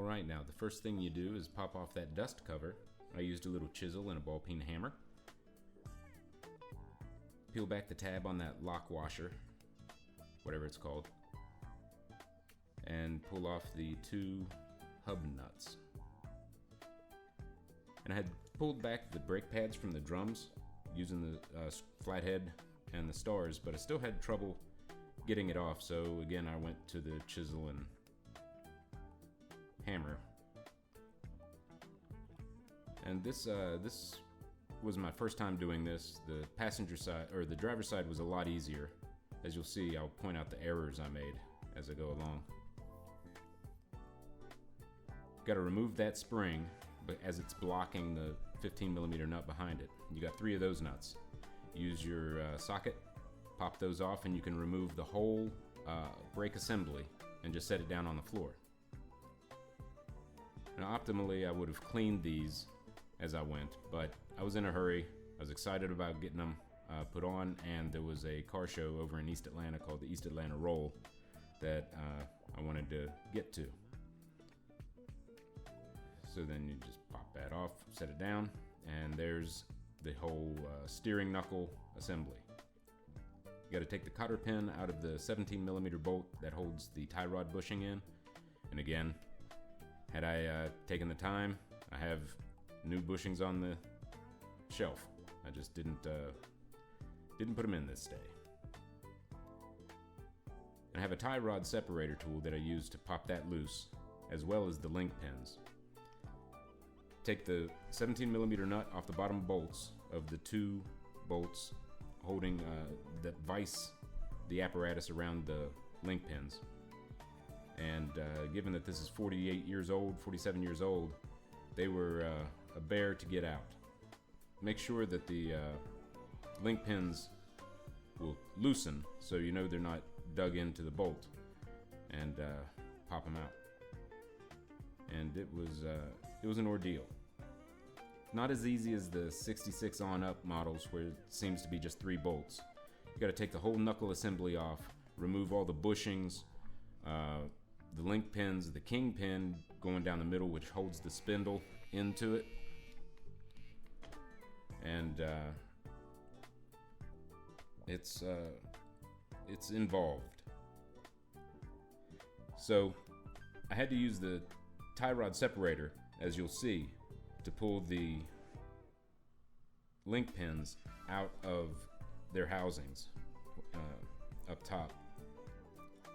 Alright, now the first thing you do is pop off that dust cover. I used a little chisel and a ball peen hammer. Peel back the tab on that lock washer, whatever it's called, and pull off the two hub nuts. And I had pulled back the brake pads from the drums using the flathead and the stars, but I still had trouble getting it off, so again I went to the chisel and hammer. And this was my first time doing this. The passenger side, or the driver's side, was a lot easier. As you'll see, I'll point out the errors I made as I go along. Got to remove that spring, but as it's blocking the 15mm nut behind it. You got 3 of those nuts. Use your socket, pop those off, and you can remove the whole brake assembly and just set it down on the floor. Now, optimally, I would have cleaned these as I went, but I was in a hurry. I was excited about getting them put on, and there was a car show over in East Atlanta called the East Atlanta Roll that I wanted to get to. So then you just pop that off, set it down, and there's the whole steering knuckle assembly. You got to take the cotter pin out of the 17mm bolt that holds the tie rod bushing in, and again, had I taken the time, I have new bushings on the shelf. I just didn't put them in this day. And I have a tie rod separator tool that I use to pop that loose, as well as the link pins. Take the 17mm nut off the bottom bolts of the 2 bolts holding that vise the apparatus around the link pins. And given that this is 47 years old, they were a bear to get out. Make sure that the link pins will loosen so you know they're not dug into the bolt, and pop them out. And it was an ordeal. Not as easy as the 66 on up models where it seems to be just 3 bolts. You got to take the whole knuckle assembly off, remove all the bushings, the link pins, the king pin going down the middle, which holds the spindle into it, and it's involved. So I had to use the tie rod separator, as you'll see, to pull the link pins out of their housings up top.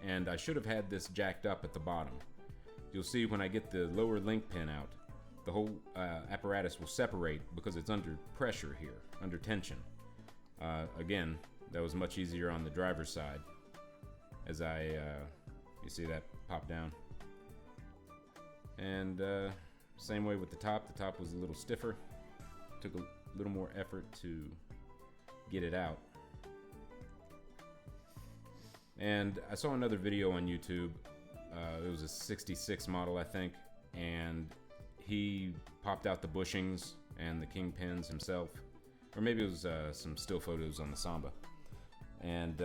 And I should have had this jacked up at the bottom. You'll see when I get the lower link pin out, the whole apparatus will separate because it's under pressure here, under tension. Again, that was much easier on the driver's side, as you see that pop down. And same way with the top. The top was a little stiffer. Took a little more effort to get it out. And I saw another video on YouTube. It was a 66 model, I think, and he popped out the bushings and the king pins himself, or maybe it was some still photos on the Samba. And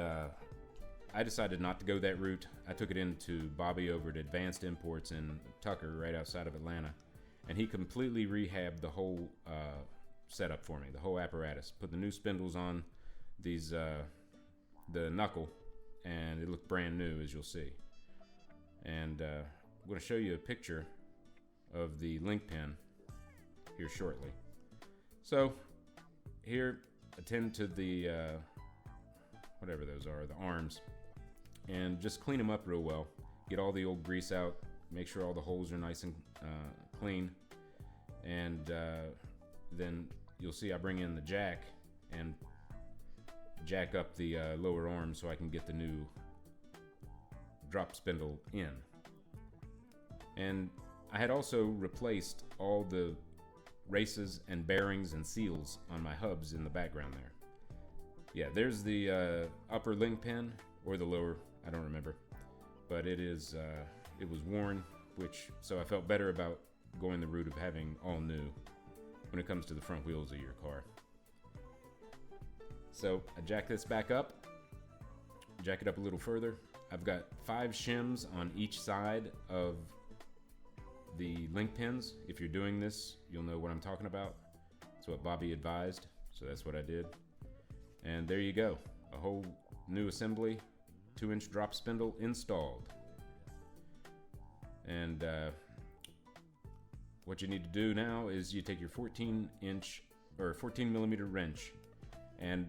I decided not to go that route. I took it into Bobby over at Advanced Imports in Tucker, right outside of Atlanta, and he completely rehabbed the whole setup for me, the whole apparatus. Put the new spindles on these, the knuckle, and it looked brand new, as you'll see. And I'm going to show you a picture of the link pin here shortly. So here, attend to the whatever those are, the arms, and just clean them up real well. Get all the old grease out, make sure all the holes are nice and clean, and then you'll see I bring in the jack and jack up the lower arm so I can get the new drop spindle in. And I had also replaced all the races and bearings and seals on my hubs in the background there. Yeah, there's the upper link pin, or the lower, I don't remember, but it was worn, so I felt better about going the route of having all new when it comes to the front wheels of your car. So I jack this back up, jack it up a little further. I've got 5 shims on each side of the link pins. If you're doing this, you'll know what I'm talking about. That's what Bobby advised, so that's what I did. And there you go, a whole new assembly, 2-inch drop spindle installed. And what you need to do now is you take your 14-inch or 14 mm wrench and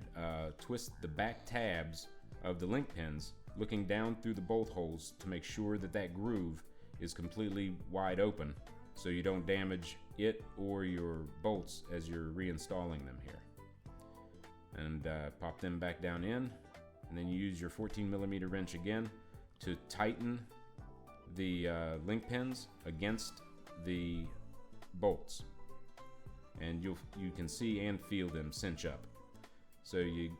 twist the back tabs of the link pins, looking down through the bolt holes to make sure that that groove is completely wide open, so you don't damage it or your bolts as you're reinstalling them here. And pop them back down in, and then you use your 14 mm wrench again to tighten the link pins against the bolts, and you can see and feel them cinch up. So you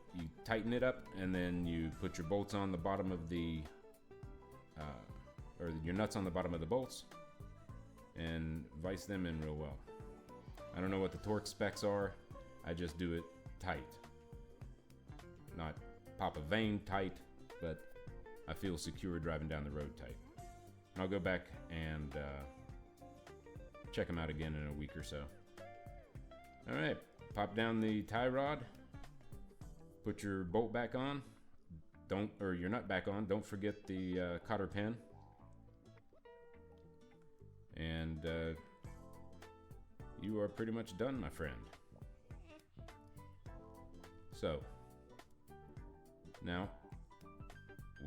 tighten it up, and then you put your bolts on the bottom of the or your nuts on the bottom of the bolts, and vise them in real well. I don't know what the torque specs are, I just do it tight. Not pop a vein tight, but I feel secure driving down the road tight. And I'll go back and check them out again in a week or so. All right, pop down the tie rod, put your bolt back on, or your nut back on. Don't forget the cotter pin, and you are pretty much done, my friend. So now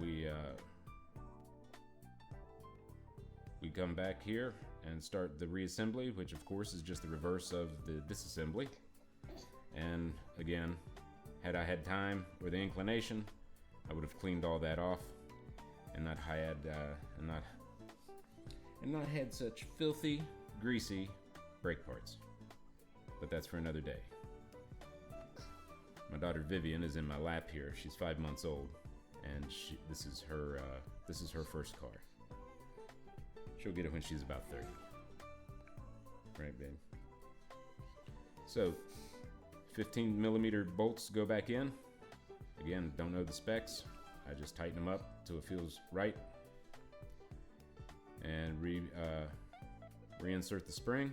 we come back here and start the reassembly, which of course is just the reverse of the disassembly. And again, had I had time or the inclination, I would have cleaned all that off and not had such filthy, greasy brake parts. But that's for another day. My daughter Vivian is in my lap here. She's 5 months old, and this is her first car. She'll get it when she's about 30. Right, babe? So, 15 mm bolts go back in. Again, don't know the specs. I just tighten them up till it feels right. And reinsert the spring.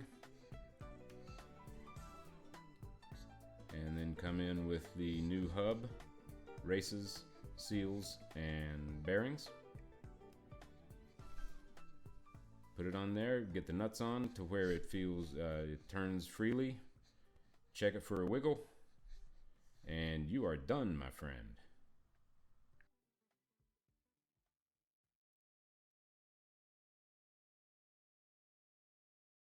And then come in with the new hub, races, seals, and bearings. Put it on there, get the nuts on to where it feels, it turns freely. Check it for a wiggle, and you are done, my friend.